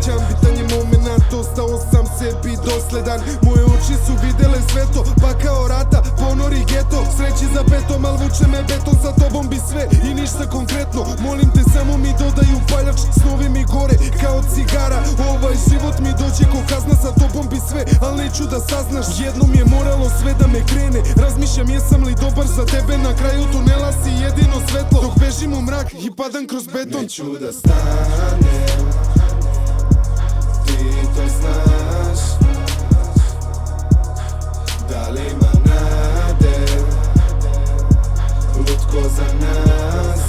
sjećam, bitan je moment, ostao sam sebi dosledan. Moje oči su videle sve to, pa kao rata ponori geto. Sreći za petom, al vuče me beton, sa tobom bi sve i ništa konkretno. Molim te samo mi dodaju paljač, snovi mi gore kao cigara. Ovaj život mi dođe ko kazna, sa tobom bi sve, al neću da saznaš. Jednom je moralo sve da me krene, razmišljam jesam li dobar za tebe. Na kraju tunela si jedino svetlo, dok bežim u mrak i padam kroz beton. Neću da stanem, ti to znaš. Da li ima nade, lutko za nas.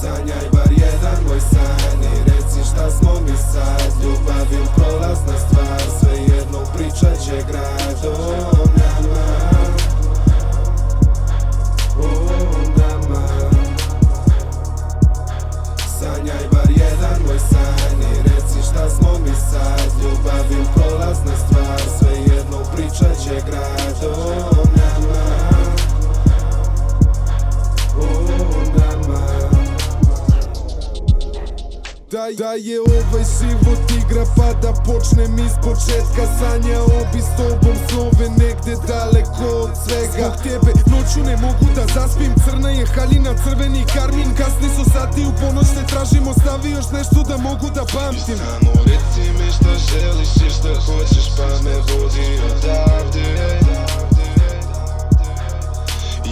Sanjaj bar jedan moj san i reci šta smo mi sad. Ljubav je prolazna stvar, svejedno pričat će grad o nama. Sanjaj bar jedan moj san i reci šta smo mi sad. Ljubav je prolazna stvar, svejedno pričat će grad o nama. Da je ovaj život igra pa da počnem iz početka. Sanjao bi s tobom snove negde daleko od svega. Zbog tebe noću ne mogu da zaspim, crna je haljina, crveni karmin. Kasni su sati, u ponoć te tražim, ostavi još nešto da mogu da pamtim. Samo reci mi šta želiš i šta hoćeš, pa me vodi odavde.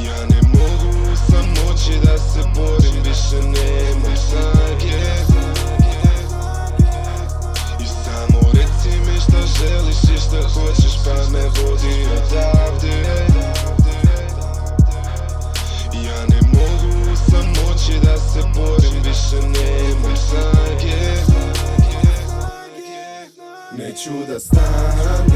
Ja ne mogu u samoći da se borim, više nemam snage. Želiš i šta hoćeš, pa me vodi odavde. Ja ne mogu u samoći da se borim, više nemam snage. Neću da stanem,